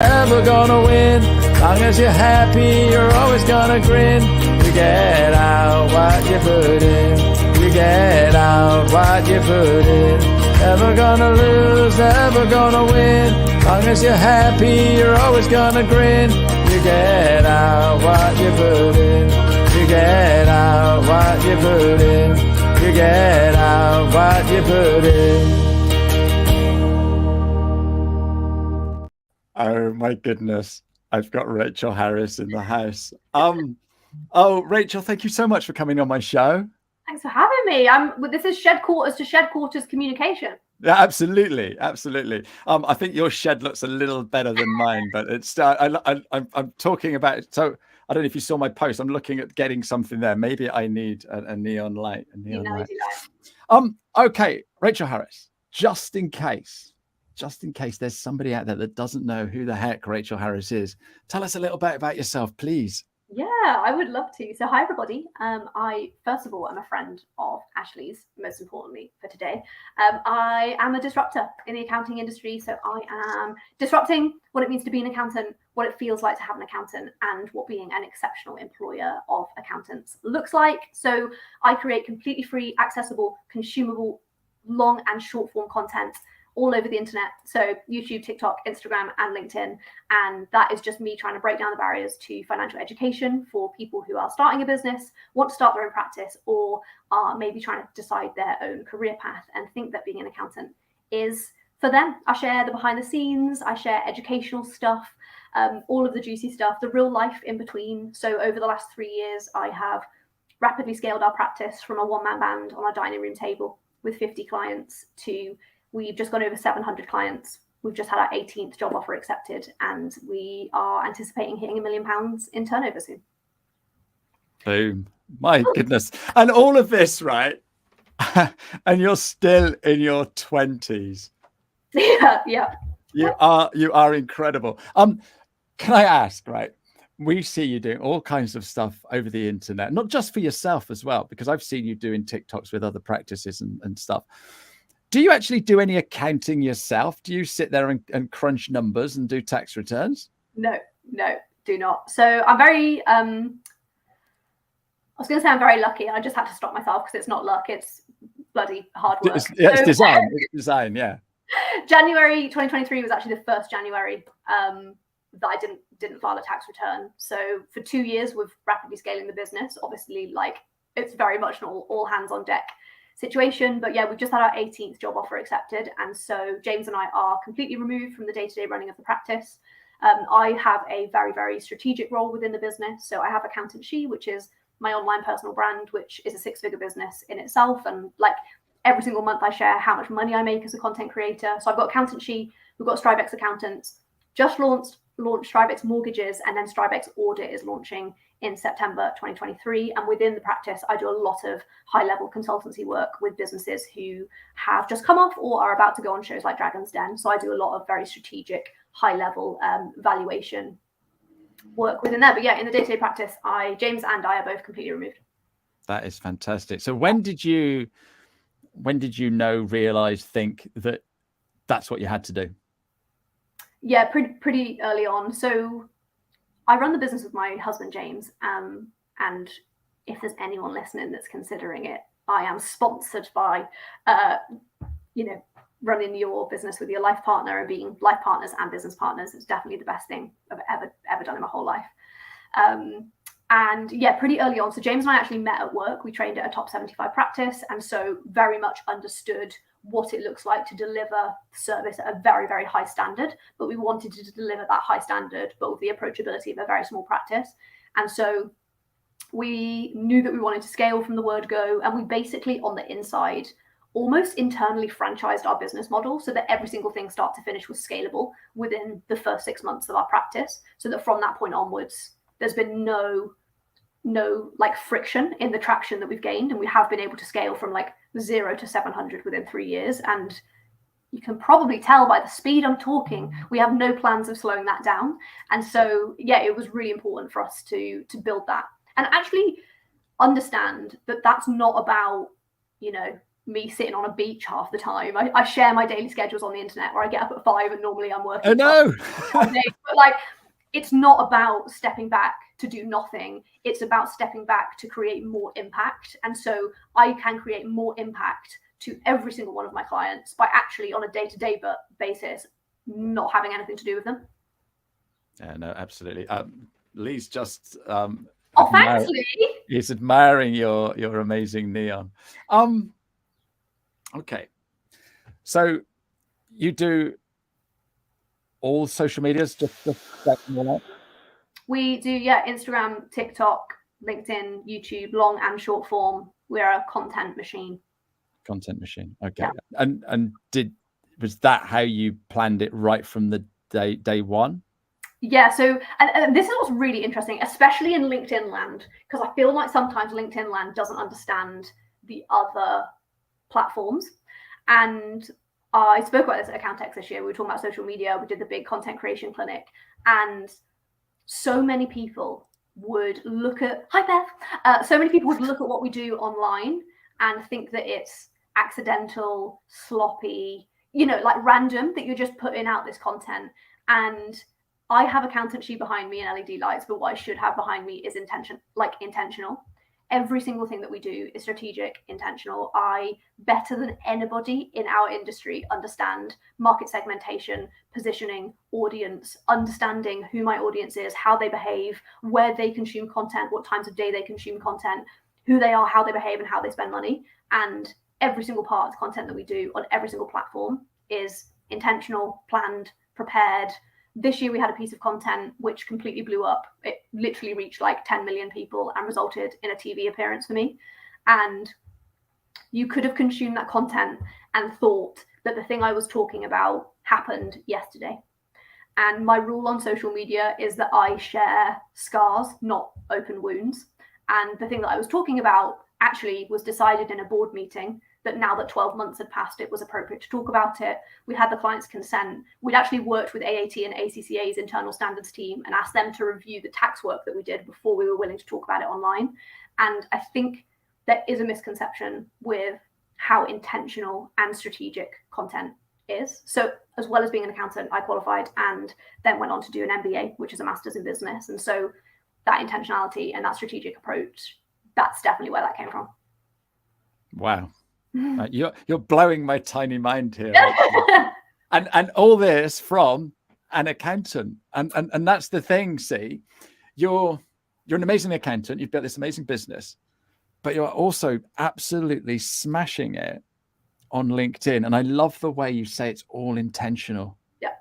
Ever gonna win? Long as you're happy, you're always gonna grin. You get out what you put in. You get out what you put in. Never gonna lose, never gonna win. Long as you're happy, you're always gonna grin. You get out what you put in. You get out what you put in. You get out what you put in. Oh my goodness. I've got Rachel Harris in the house. Oh, Rachel, thank you so much for coming on my show. Thanks for having me. This is shed quarters to shed quarters communication. Yeah, absolutely. I think your shed looks a little better than mine, but it's I'm talking about it. So I don't know if you saw my post. I'm looking at getting something there. Maybe I need a neon light. Okay, Rachel Harris, just in case there's somebody out there that doesn't know who the heck Rachel Harris is, tell us a little bit about yourself, please. Yeah, I would love to. So hi, everybody. I, first of all, am a friend of Ashley's, most importantly for today. I am a disruptor in the accounting industry. So I am disrupting what it means to be an accountant, what it feels like to have an accountant, and what being an exceptional employer of accountants looks like. So I create completely free, accessible, consumable, long and short form content all over the internet. So YouTube, TikTok, Instagram, and LinkedIn. And that is just me trying to break down the barriers to financial education for people who are starting a business, want to start their own practice, or are maybe trying to decide their own career path and think that being an accountant is for them. I share the behind the scenes, I share educational stuff, all of the juicy stuff, the real life in between. So over the last 3 years, I have rapidly scaled our practice from a one-man band on our dining room table with 50 clients to we've just gone over 700 clients. We've just had our 18th job offer accepted, and we are anticipating hitting £1 million in turnover soon. Boom. My goodness. And all of this, right? And you're still in your 20s. Yeah. You are incredible. Can I ask, right? We see you doing all kinds of stuff over the internet, not just for yourself as well, because I've seen you doing TikToks with other practices and stuff. Do you actually do any accounting yourself? Do you sit there and crunch numbers and do tax returns? No, do not. So I'm very, I was going to say I'm very lucky. I just had to stop myself because it's not luck. It's bloody hard work. It's design. It's design, yeah. January 2023 was actually the first January that I didn't file a tax return. So for 2 years, we've rapidly scaling the business. Obviously, like it's very much an all hands on deck situation, but yeah, we've just had our 18th job offer accepted, and so James and I are completely removed from the day-to-day running of the practice. I have a very, very strategic role within the business. So I have Accountant She, which is my online personal brand, which is a 6-figure business in itself, and like every single month I share how much money I make as a content creator. So I've got Accountant She, we've got Strivex Accountants, just launched Strivex Mortgages, and then Strivex Audit is launching in September 2023. And within the practice, I do a lot of high-level consultancy work with businesses who have just come off or are about to go on shows like Dragon's Den. So I do a lot of very strategic, high-level valuation work within there. But yeah, in the day-to-day practice, James and I are both completely removed. That is fantastic. So when did you realize, think that that's what you had to do? Yeah, pretty early on. So I run the business with my husband, James. And if there's anyone listening that's considering it, I am sponsored by, running your business with your life partner and being life partners and business partners. It's definitely the best thing I've ever done in my whole life. And yeah, pretty early on. So James and I actually met at work. We trained at a top 75 practice. And so very much understood what it looks like to deliver service at a very, very high standard. But we wanted to deliver that high standard, but with the approachability of a very small practice. And so we knew that we wanted to scale from the word go. And we basically, on the inside, almost internally franchised our business model so that every single thing start to finish was scalable within the first 6 months of our practice. So that from that point onwards, there's been no like friction in the traction that we've gained. And we have been able to scale from like 0 to 700 within 3 years. And you can probably tell by the speed I'm talking, we have no plans of slowing that down. And so, yeah, it was really important for us to build that and actually understand that that's not about, me sitting on a beach half the time. I share my daily schedules on the internet where I get up at 5 and normally I'm working. Oh no. But like, it's not about stepping back to do nothing. It's about stepping back to create more impact. And so I can create more impact to every single one of my clients by actually on a day-to-day basis not having anything to do with them. Yeah, no, absolutely. Lee's just thanks, Lee. He's admiring your amazing neon. Okay, so you do all social medias, just we do, yeah, Instagram, TikTok, LinkedIn, YouTube, long and short form. We're a content machine. Okay. Yeah. And was that how you planned it right from the day one? Yeah, so and this is what's really interesting, especially in LinkedIn land, because I feel like sometimes LinkedIn land doesn't understand the other platforms. And I spoke about this at Accountex this year. We were talking about social media. We did the big content creation clinic, and so many people would look at so many people would look at what we do online and think that it's accidental, sloppy, like random, that you're just putting out this content. And I have accountancy behind me and LED lights, but what I should have behind me is intentional. Every single thing that we do is strategic, intentional. I, better than anybody in our industry, understand market segmentation, positioning, audience, understanding who my audience is, how they behave, where they consume content, what times of day they consume content, who they are, how they behave, and how they spend money. And every single part of the content that we do on every single platform is intentional, planned, prepared. This year we had a piece of content which completely blew up. It literally reached like 10 million people and resulted in a TV appearance for me. And you could have consumed that content and thought that the thing I was talking about happened yesterday. And my rule on social media is that I share scars, not open wounds. And the thing that I was talking about actually was decided in a board meeting, that now that 12 months had passed, it was appropriate to talk about it. We had the client's consent. We'd actually worked with AAT and ACCA's internal standards team and asked them to review the tax work that we did before we were willing to talk about it online. And I think there is a misconception with how intentional and strategic content is. So as well as being an accountant, I qualified and then went on to do an MBA, which is a master's in business. And so that intentionality and that strategic approach, that's definitely where that came from. Wow. You're blowing my tiny mind here. and all this from an accountant. And that's the thing, see, you're an amazing accountant. You've built this amazing business, but you're also absolutely smashing it on LinkedIn. And I love the way you say it's all intentional. Yeah.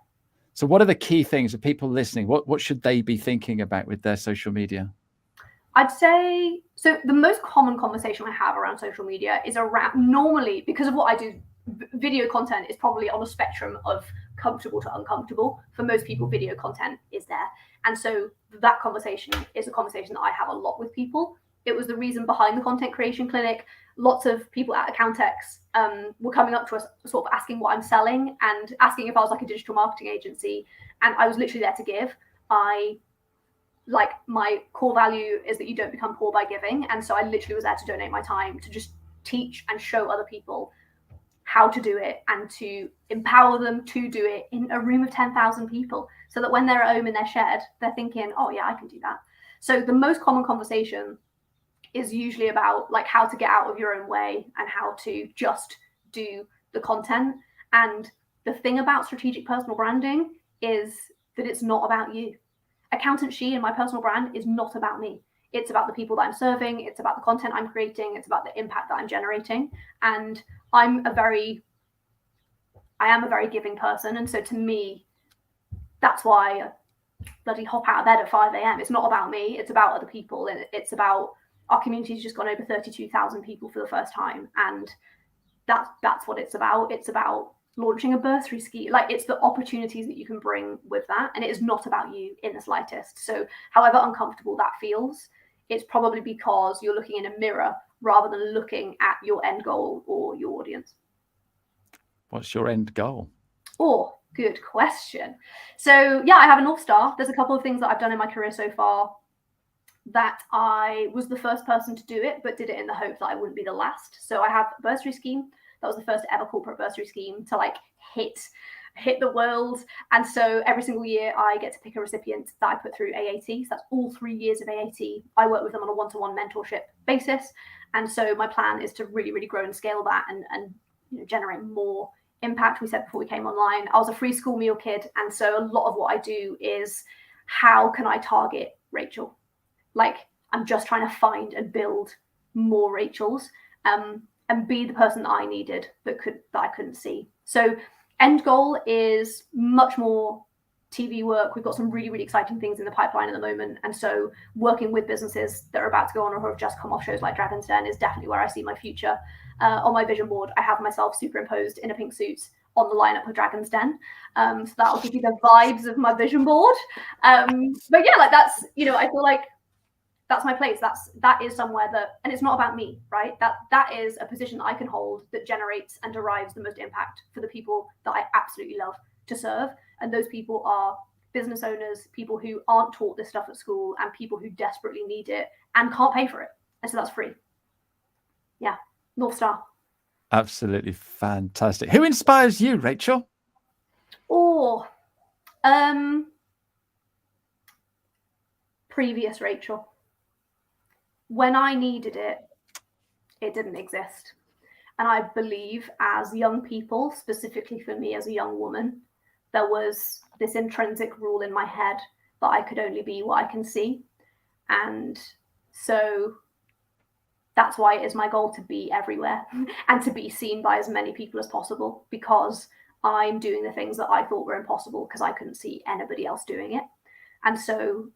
So what are the key things for people listening? What should they be thinking about with their social media? I'd say, so the most common conversation I have around social media is around, normally, because of what I do, video content is probably on a spectrum of comfortable to uncomfortable. For most people, video content is there. And so that conversation is a conversation that I have a lot with people. It was the reason behind the content creation clinic. Lots of people at Accountex were coming up to us sort of asking what I'm selling and asking if I was like a digital marketing agency. And I was literally there to give. Like my core value is that you don't become poor by giving. And so I literally was there to donate my time to just teach and show other people how to do it and to empower them to do it in a room of 10,000 people so that when they're at home in their shed, they're thinking, oh yeah, I can do that. So the most common conversation is usually about like how to get out of your own way and how to just do the content. And the thing about strategic personal branding is that it's not about you. Accountancy and my personal brand is not about me. It's about the people that I'm serving. It's about the content I'm creating. It's about the impact that I'm generating. And I am a very giving person. And so to me, that's why I bloody hop out of bed at 5 a.m. It's not about me. It's about other people. And it's about our community's just gone over 32,000 people for the first time. And that's what it's about. It's about launching a bursary scheme. Like, it's the opportunities that you can bring with that. And it is not about you in the slightest. So however uncomfortable that feels, it's probably because you're looking in a mirror rather than looking at your end goal or your audience. What's your end goal? Oh, good question. So yeah, I have a North Star. There's a couple of things that I've done in my career so far that I was the first person to do it, but did it in the hope that I wouldn't be the last. So I have a bursary scheme. That was the first ever corporate bursary scheme to like hit the world. And so every single year I get to pick a recipient that I put through AAT. So that's all 3 years of AAT. I work with them on a one-to-one mentorship basis. And so my plan is to really, really grow and scale that and generate more impact. We said before we came online, I was a free school meal kid. And so a lot of what I do is how can I target Rachel? Like, I'm just trying to find and build more Rachels and be the person that I needed that I couldn't see. So end goal is much more TV work. We've got some really, really exciting things in the pipeline at the moment. And so working with businesses that are about to go on or have just come off shows like Dragon's Den is definitely where I see my future. On my vision board, I have myself superimposed in a pink suit on the lineup of Dragon's Den. So that'll give you the vibes of my vision board. But yeah, like that's, I feel like that's my place. That is somewhere that, and it's not about me, right? That is a position that I can hold that generates and derives the most impact for the people that I absolutely love to serve. And those people are business owners, people who aren't taught this stuff at school, and people who desperately need it and can't pay for it. And so that's free. Yeah, North Star. Absolutely fantastic. Who inspires you, Rachel? Previous Rachel. When I needed it, it didn't exist. And I believe as young people, specifically for me as a young woman, there was this intrinsic rule in my head that I could only be what I can see. And so that's why it is my goal to be everywhere and to be seen by as many people as possible, because I'm doing the things that I thought were impossible because I couldn't see anybody else doing it. And so,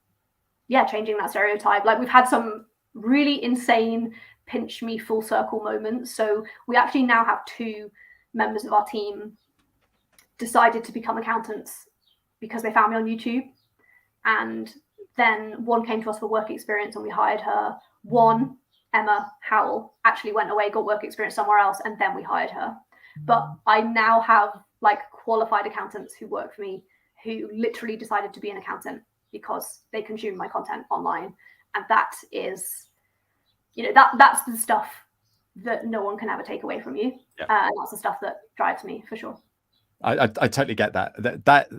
yeah, changing that stereotype. Like, we've had some really insane pinch me full circle moments. So we actually now have 2 members of our team decided to become accountants because they found me on YouTube. And then one came to us for work experience and we hired her. One, Emma Howell, actually went away, got work experience somewhere else, and then we hired her. But I now have like qualified accountants who work for me who literally decided to be an accountant because they consume my content online. And that is, that's the stuff that no one can ever take away from you. Yeah. And that's the stuff that drives me for sure. I totally get that. That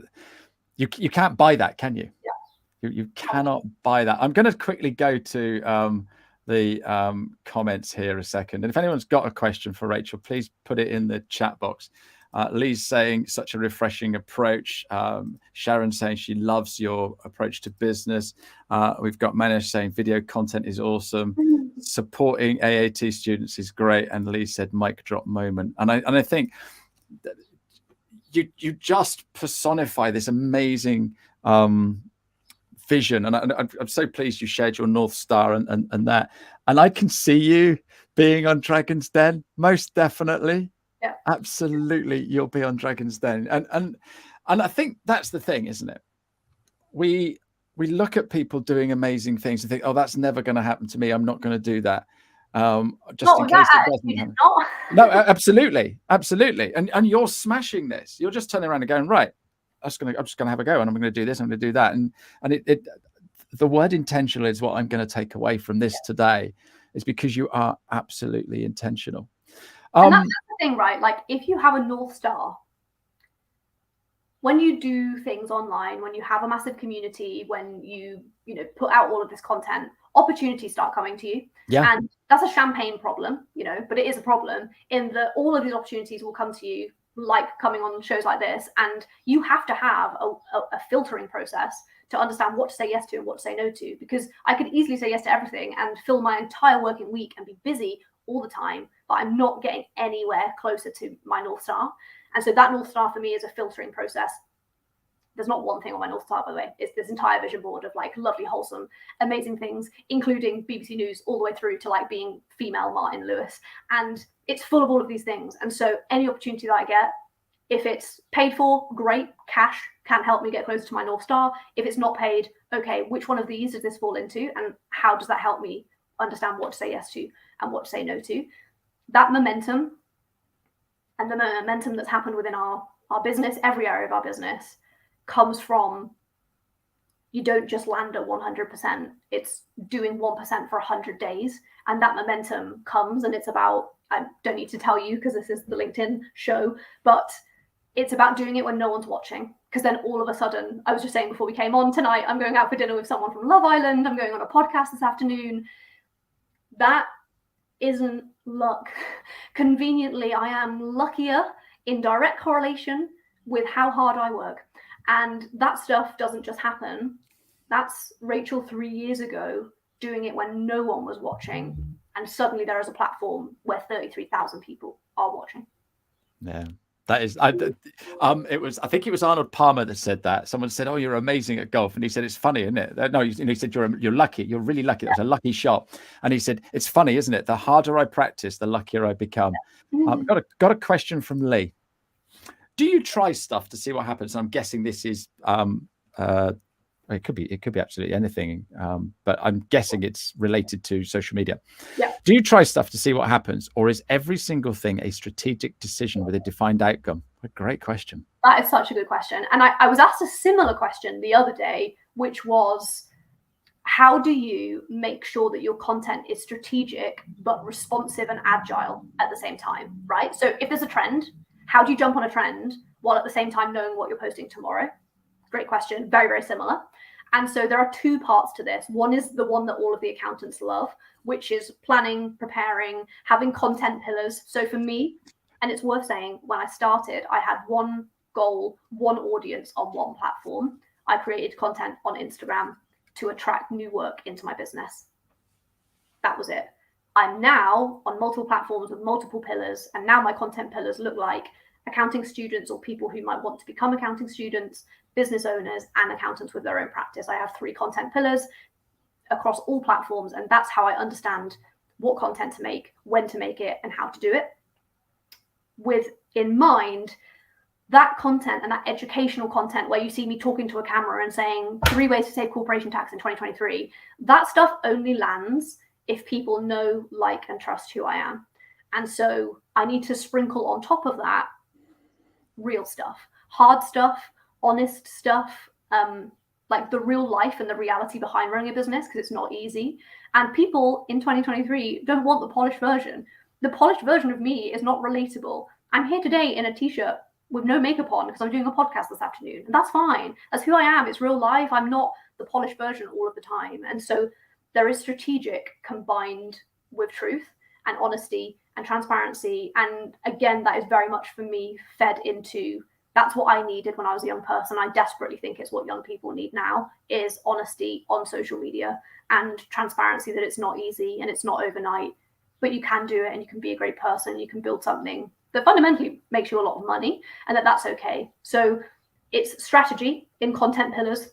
you can't buy that, can you? Yeah. You cannot buy that. I'm going to quickly go to the comments here a second. And if anyone's got a question for Rachel, please put it in the chat box. Lee's saying such a refreshing approach. Sharon saying she loves your approach to business. We've got Manish saying video content is awesome. Supporting AAT students is great. And Lee said mic drop moment. And I think that you just personify this amazing vision. And I'm so pleased you shared your North Star and that. And I can see you being on Dragon's Den, most definitely. Yeah, absolutely. You'll be on Dragon's Den. And I think that's the thing, isn't it? We look at people doing amazing things and think, oh, that's never going to happen to me. I'm not going to do that. Just in case it doesn't happen. No, absolutely. Absolutely. And you're smashing this. You're just turning around and going, right, I'm just going to have a go and I'm going to do this. I'm going to do that. And the word intentional is what I'm going to take away from this today, is because you are absolutely intentional. And that's the thing, right? Like, if you have a North Star, when you do things online, when you have a massive community, when you put out all of this content, opportunities start coming to you. Yeah. And that's a champagne problem, but it is a problem in that all of these opportunities will come to you, like coming on shows like this. And you have to have a filtering process to understand what to say yes to and what to say no to, because I could easily say yes to everything and fill my entire working week and be busy all the time, but I'm not getting anywhere closer to my North Star. And so that North Star for me is a filtering process. There's not one thing on my North Star, by the way. It's this entire vision board of like lovely, wholesome, amazing things, including BBC News all the way through to like being female Martin Lewis. And it's full of all of these things. And so any opportunity that I get, if it's paid for, great, cash can help me get closer to my North Star. If it's not paid, okay, which one of these does this fall into? And how does that help me understand what to say yes to and what to say no to? That momentum and the momentum that's happened within our business, every area of our business, comes from you don't just land at 100%. It's doing 1% for 100 days. And that momentum comes, and it's about, I don't need to tell you because this is the LinkedIn show, but it's about doing it when no one's watching. Because then all of a sudden, I was just saying before we came on tonight, I'm going out for dinner with someone from Love Island. I'm going on a podcast this afternoon. That isn't luck. Conveniently, I am luckier in direct correlation with how hard I work. And that stuff doesn't just happen. That's Rachel 3 years ago doing it when no one was watching. And suddenly there is a platform where 33,000 people are watching. Yeah. That is, I think it was Arnold Palmer that said that. Someone said, "Oh, you're amazing at golf," and he said, "It's funny, isn't it?" No, he said, "You're lucky. You're really lucky. That was a lucky shot." And he said, "It's funny, isn't it? The harder I practice, the luckier I become." Got a question from Lee. Do you try stuff to see what happens? I'm guessing this is it could be absolutely anything, but I'm guessing it's related to social media. Yeah. Do you try stuff to see what happens, or is every single thing a strategic decision with a defined outcome? A great question. That is such a good question. And I was asked a similar question the other day, which was, how do you make sure that your content is strategic but responsive and agile at the same time, right? So if there's a trend, how do you jump on a trend while at the same time knowing what you're posting tomorrow? Great question. Very, very similar. And so there are two parts to this. One is the one that all of the accountants love, which is planning, preparing, having content pillars. So for me, and it's worth saying, when I started, I had one goal, one audience on one platform. I created content on Instagram to attract new work into my business. That was it. I'm now on multiple platforms with multiple pillars, and now my content pillars look like accounting students or people who might want to become accounting students, business owners, and accountants with their own practice. I have 3 content pillars across all platforms, and that's how I understand what content to make, when to make it, and how to do it. With in mind that content and that educational content where you see me talking to a camera and saying 3 ways to save corporation tax in 2023, that stuff only lands if people know, like, and trust who I am. And so I need to sprinkle on top of that real stuff, hard stuff, honest stuff, like the real life and the reality behind running a business, because it's not easy. And people in 2023 don't want the polished version. The polished version of me is not relatable. I'm here today in a t-shirt with no makeup on because I'm doing a podcast this afternoon. And that's fine. That's who I am. It's real life. I'm not the polished version all of the time. And so there is strategic combined with truth and honesty and transparency. And again, that is very much for me fed into, that's what I needed when I was a young person. I desperately think it's what young people need now, is honesty on social media and transparency, that it's not easy and it's not overnight, but you can do it and you can be a great person. You can build something that fundamentally makes you a lot of money, and that's okay. So it's strategy in content pillars.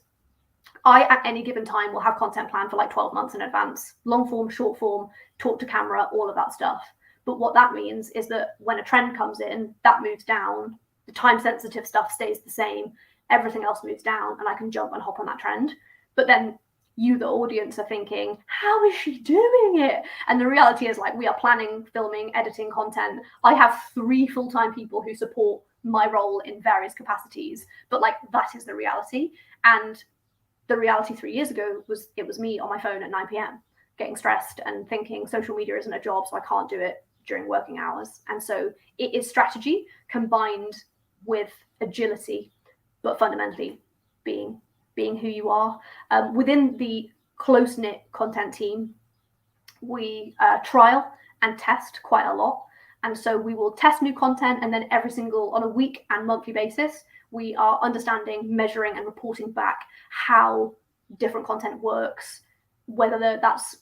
I, at any given time, will have content planned for like 12 months in advance, long form, short form, talk to camera, all of that stuff. But what that means is that when a trend comes in, that moves down, the time sensitive stuff stays the same, everything else moves down, and I can jump and hop on that trend. But then you, the audience, are thinking, how is she doing it? And the reality is, like, we are planning, filming, editing content. I have 3 full-time people who support my role in various capacities, but like, that is the reality. And the reality 3 years ago was, it was me on my phone at 9 p.m. getting stressed and thinking social media isn't a job, so I can't do it during working hours. And so it is strategy combined with agility, but fundamentally being who you are. Within the close-knit content team, we trial and test quite a lot. And so we will test new content, and then on a week and monthly basis, we are understanding, measuring, and reporting back how different content works, whether that's,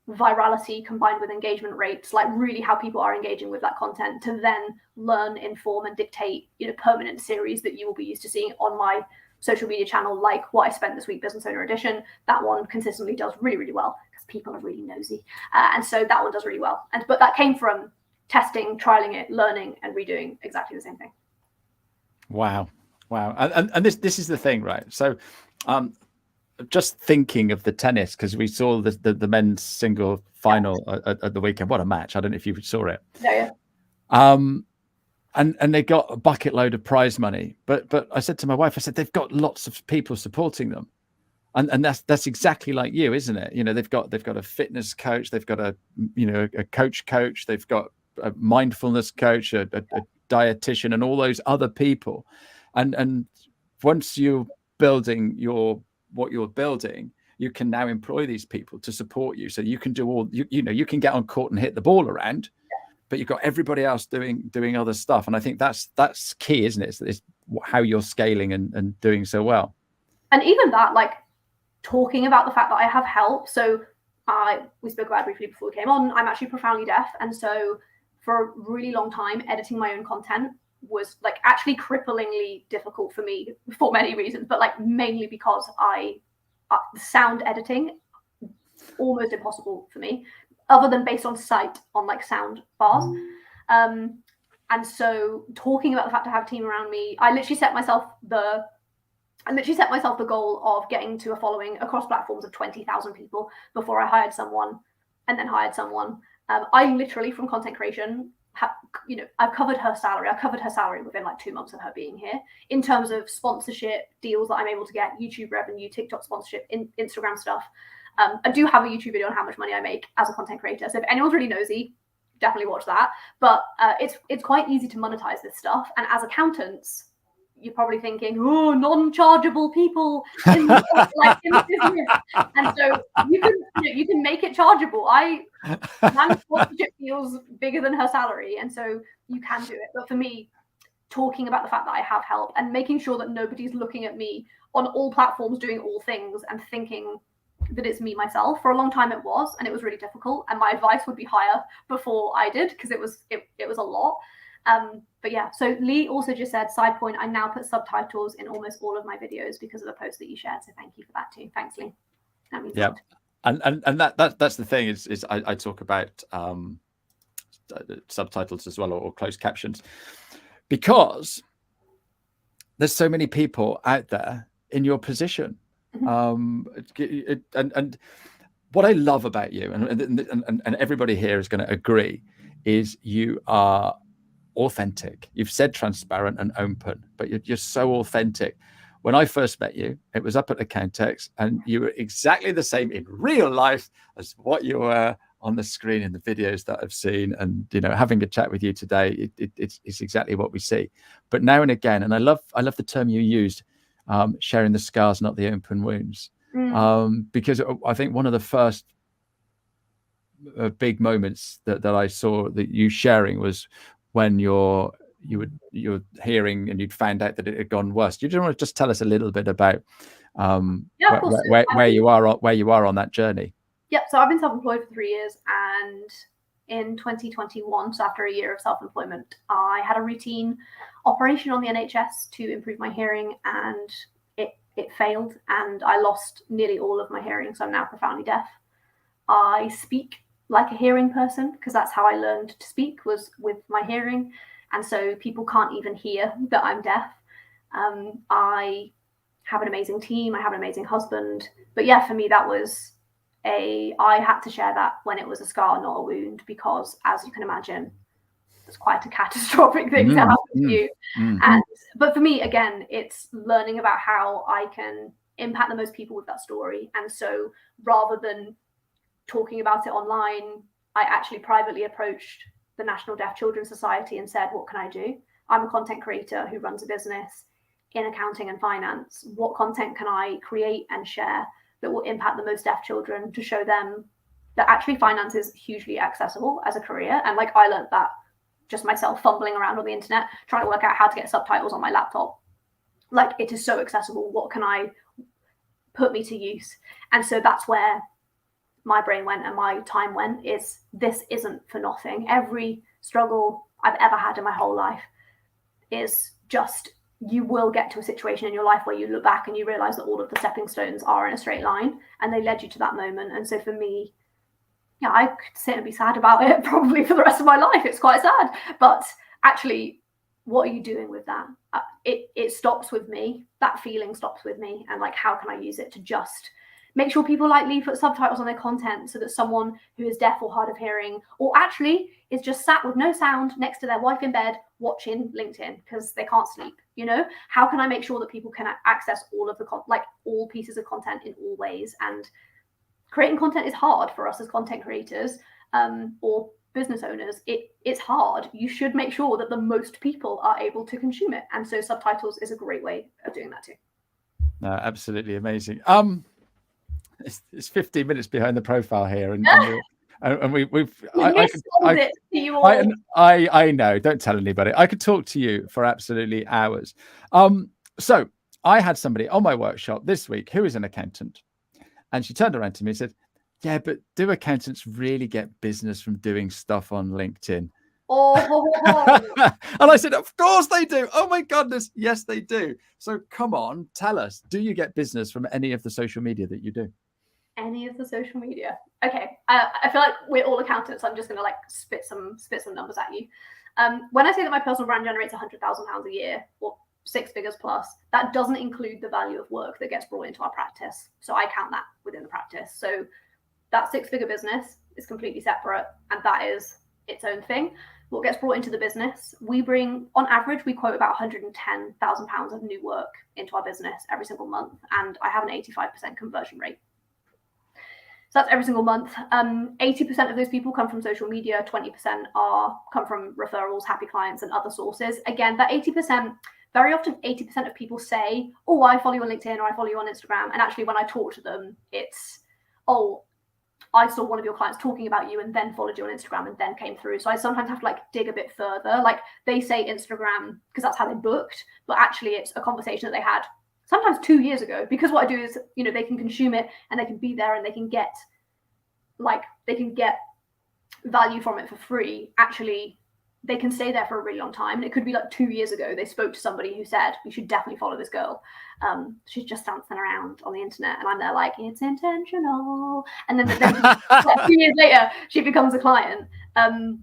virality combined with engagement rates, like really how people are engaging with that content, to then learn, inform, and dictate, permanent series that you will be used to seeing on my social media channel, like what I spent this week, Business Owner Edition. That one consistently does really, really well because people are really nosy. And so that one does really well. But that came from testing, trialing it, learning, and redoing exactly the same thing. Wow. And this is the thing, right? So just thinking of the tennis, because we saw the men's single final at the weekend. What a match. I don't know if you saw it. Yeah. And they got a bucket load of prize money. But I said to my wife, I said, they've got lots of people supporting them. And that's exactly like you, isn't it? You know, they've got a fitness coach, they've got a coach, they've got a mindfulness coach, a dietitian, and all those other people. And once you're building what you're building, you can now employ these people to support you. So you can do all you can get on court and hit the ball around, but you've got everybody else doing other stuff. And I think that's key, isn't it? It's how you're scaling and doing so well. And even that, like, talking about the fact that I have help. So we spoke about it briefly before we came on. I'm actually profoundly deaf, and so for a really long time, editing my own content was like actually cripplingly difficult for me for many reasons, but like mainly because sound editing almost impossible for me, other than based on sight on like sound bars. And so talking about the fact I have a team around me, I literally set myself the goal of getting to a following across platforms of 20,000 people before I hired someone, and then hired someone. I literally, from content creation, I've covered her salary. I covered her salary within like 2 months of her being here, in terms of sponsorship deals that I'm able to get, YouTube revenue, TikTok sponsorship, Instagram stuff. I do have a YouTube video on how much money I make as a content creator. So if anyone's really nosy, definitely watch that. But it's quite easy to monetize this stuff. And as accountants, you're probably thinking, oh, non-chargeable people in the business. And so you can make it chargeable. My sponsorship feels bigger than her salary, and so you can do it. But for me, talking about the fact that I have help and making sure that nobody's looking at me on all platforms doing all things and thinking that it's me myself. For a long time it was, and it was really difficult. And my advice would be hire before I did, because it was a lot. But yeah, so Lee also just said, side point, I now put subtitles in almost all of my videos because of the post that you shared. So thank you for that too. Thanks, Lee. That means a lot. And that's the thing is I talk about subtitles as well, or closed captions, because there's so many people out there in your position. And what I love about you, and everybody here is going to agree, is you are authentic. You've said transparent and open, but you're so authentic. When I first met you, it was up at Accountex, and you were exactly the same in real life as what you were on the screen in the videos that I've seen. And having a chat with you today, it's exactly what we see. But now and again, and I love the term you used, sharing the scars, not the open wounds, because I think one of the first big moments that I saw that you sharing was when you're hearing and you'd found out that it had gone worse. Do you want to just tell us a little bit about where you are on that journey? Yep. So I've been self-employed for 3 years, and in 2021, so after a year of self-employment, I had a routine operation on the NHS to improve my hearing, and it failed, and I lost nearly all of my hearing. So I'm now profoundly deaf. I speak like a hearing person because that's how I learned to speak, was with my hearing. And so people can't even hear that I'm deaf. I have an amazing team. I have an amazing husband. But yeah, for me, that was I had to share that when it was a scar, not a wound, because as you can imagine, it's quite a catastrophic thing to happen to you. But for me, again, it's learning about how I can impact the most people with that story. And so rather than talking about it online, I actually privately approached the National Deaf Children's Society and said, what can I do? I'm a content creator who runs a business in accounting and finance. What content can I create and share that will impact the most deaf children, to show them that actually finance is hugely accessible as a career? And like, I learned that just myself fumbling around on the internet, trying to work out how to get subtitles on my laptop. Like, it is so accessible. What can I put me to use? And so that's where my brain went and my time went, is this isn't for nothing. Every struggle I've ever had in my whole life is just, you will get to a situation in your life where you look back and you realize that all of the stepping stones are in a straight line and they led you to that moment. And so for me, yeah, I could sit and be sad about it probably for the rest of my life. It's quite sad, but actually, what are you doing with that? It stops with me. That feeling stops with me. And like, how can I use it to just Make sure people put subtitles on their content so that someone who is deaf or hard of hearing, or actually is just sat with no sound next to their wife in bed watching LinkedIn because they can't sleep. How can I make sure that people can access all of the all pieces of content in all ways? And creating content is hard for us as content creators or business owners. It's hard. You should make sure that the most people are able to consume it, and so subtitles is a great way of doing that too. No, absolutely amazing. It's 15 minutes behind the profile here, and we've I know, don't tell anybody. I could talk to you for absolutely hours. So I had somebody on my workshop this week who is an accountant, and she turned around to me and said, yeah, but do accountants really get business from doing stuff on LinkedIn? And I said, of course they do. Oh my goodness, yes they do. So come on, tell us, do you get business from any of the social media that you do? Any of the social media? Okay, I feel like we're all accountants. So I'm just going to spit some numbers at you. When I say that my personal brand generates £100,000 a year, or 6 figures plus, that doesn't include the value of work that gets brought into our practice. So I count that within the practice. So that 6-figure business is completely separate, and that is its own thing. What gets brought into the business, on average, we quote about £110,000 of new work into our business every single month, and I have an 85% conversion rate. So that's every single month. 80% of those people come from social media, 20% come from referrals, happy clients, and other sources. Again, that 80%, very often 80% of people say, oh, I follow you on LinkedIn or I follow you on Instagram. And actually, when I talk to them, it's, oh, I saw one of your clients talking about you and then followed you on Instagram and then came through. So I sometimes have to dig a bit further. They say Instagram because that's how they booked, but actually it's a conversation that they had sometimes 2 years ago, because what I do is, they can consume it and they can be there and they can get value from it for free. Actually, they can stay there for a really long time. And it could be 2 years ago, they spoke to somebody who said, you should definitely follow this girl. She's just dancing around on the internet. And I'm there it's intentional. And then a few years later, she becomes a client.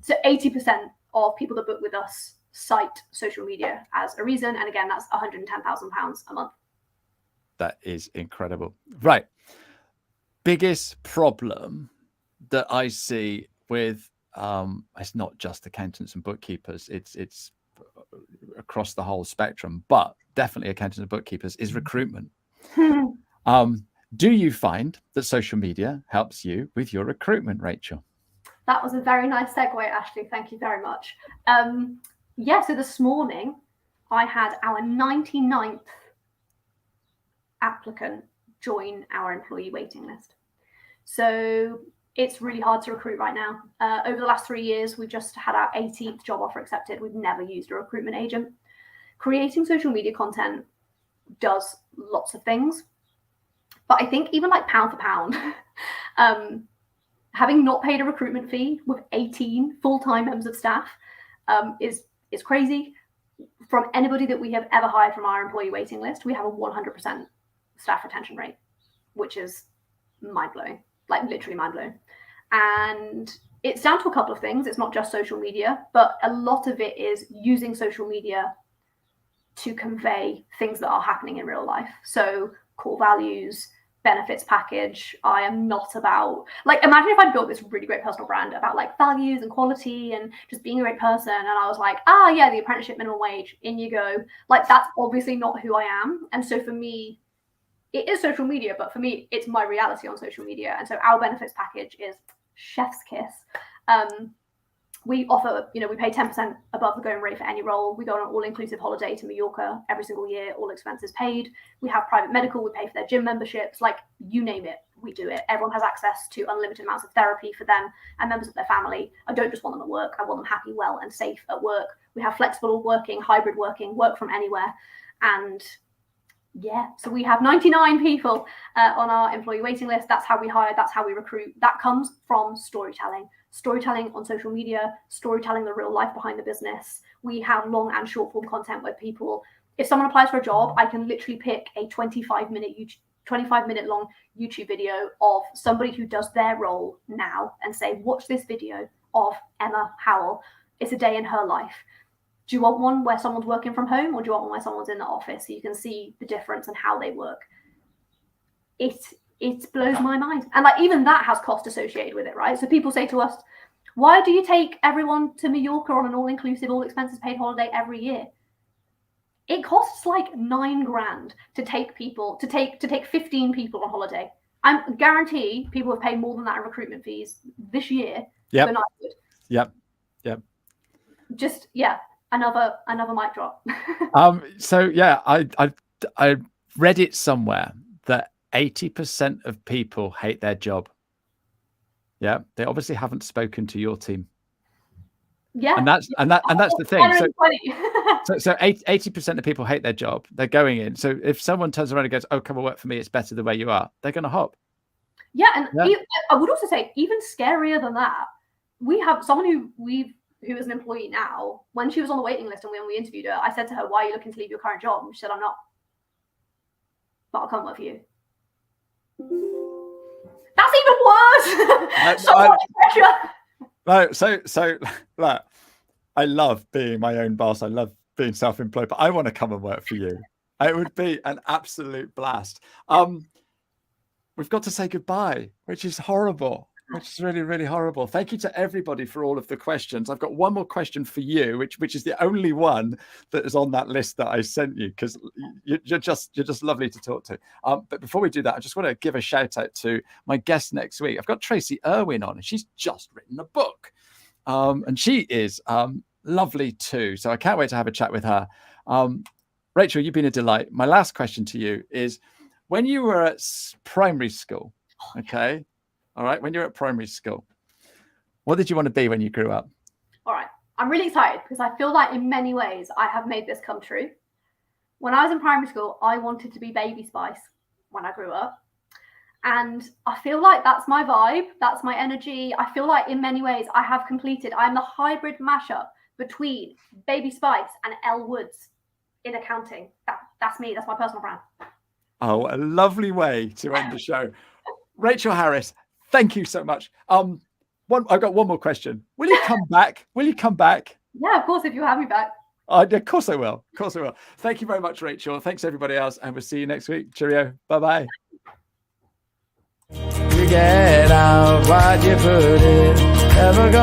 So 80% of people that book with us cite social media as a reason. And again, that's £110,000 a month. That is incredible. Right. Biggest problem that I see with it's not just accountants and bookkeepers, it's across the whole spectrum, but definitely accountants and bookkeepers, is recruitment. Do you find that social media helps you with your recruitment, Rachel? That was a very nice segue, Ashley. Thank you very much. So this morning I had our 99th applicant join our employee waiting list. So it's really hard to recruit right now. Over the last 3 years, we've just had our 18th job offer accepted. We've never used a recruitment agent. Creating social media content does lots of things. But I think even pound for pound, having not paid a recruitment fee with 18 full-time members of staff is crazy. From anybody that we have ever hired from our employee waiting list, we have a 100% staff retention rate, which is mind-blowing. Literally mind-blowing. And it's down to a couple of things. It's not just social media, but a lot of it is using social media to convey things that are happening in real life. So core values, benefits package. I am not about, imagine if I built this really great personal brand about values and quality and just being a great person. And I was the apprenticeship minimum wage, in you go. That's obviously not who I am. And so for me, it is social media, but for me, it's my reality on social media. And so our benefits package is chef's kiss. We offer, we pay 10% above the going rate for any role. We go on an all-inclusive holiday to Mallorca every single year, all expenses paid. We have private medical. We pay for their gym memberships. You name it, we do it. Everyone has access to unlimited amounts of therapy for them and members of their family. I don't just want them at work. I want them happy, well, and safe at work. We have flexible working, hybrid working, work from anywhere. And so we have 99 people on our employee waiting list. That's how we hire. That's how we recruit. That comes from storytelling on social media, storytelling the real life behind the business. We have long and short form content where if someone applies for a job, I can literally pick a 25-minute long YouTube video of somebody who does their role now and say, watch this video of Emma Howell. It's a day in her life. Do you want one where someone's working from home, or do you want one where someone's in the office so you can see the difference and how they work? It it blows my mind. And like even that has cost associated with it, right? So people say to us, why do you take everyone to Mallorca on an all-inclusive, all expenses paid holiday every year? It costs like $9,000 to take 15 people on holiday. I guarantee people have paid more than that in recruitment fees this year. Yep. For Knightwood. Yep. Just another mic drop. So yeah, I read it somewhere that 80% of people hate their job. Yeah, they obviously haven't spoken to your team. Yeah, and that's the thing. So 80% of people hate their job. They're going in. So if someone turns around and goes, "Oh, come and work for me. It's better the way you are," they're going to hop. Yeah, and I would also say even scarier than that. We have someone who is an employee now. When she was on the waiting list and when we interviewed her, I said to her, "Why are you looking to leave your current job?" And she said, "I'm not, but I'll come work for you." That's even worse. So much pressure. No, so look, I love being my own boss. I love being self-employed, but I want to come and work for you. It would be an absolute blast. We've got to say goodbye, which is horrible. Which is really, really horrible. Thank you to everybody for all of the questions. I've got one more question for you, which is the only one that is on that list that I sent you, because you're just lovely to talk to. But before we do that, I just want to give a shout out to my guest next week. I've got Tracy Irwin on, and she's just written a book, and she is lovely too. So I can't wait to have a chat with her. Rachel, you've been a delight. My last question to you is, when you were at primary school, okay. All right. When you're at primary school, what did you want to be when you grew up? All right. I'm really excited because I feel like in many ways I have made this come true. When I was in primary school, I wanted to be Baby Spice when I grew up. And I feel like that's my vibe. That's my energy. I feel like in many ways I have completed. I'm the hybrid mashup between Baby Spice and Elle Woods in accounting. That's me. That's my personal brand. Oh, a lovely way to end the show. Rachel Harris, thank you so much. I've got one more question. Will you come back? Will you come back? Yeah, of course, if you have me back. Of course I will. Of course I will. Thank you very much, Rachel. Thanks everybody else, and we'll see you next week. Cheerio. Bye-bye. You get out what you put in. Ever gonna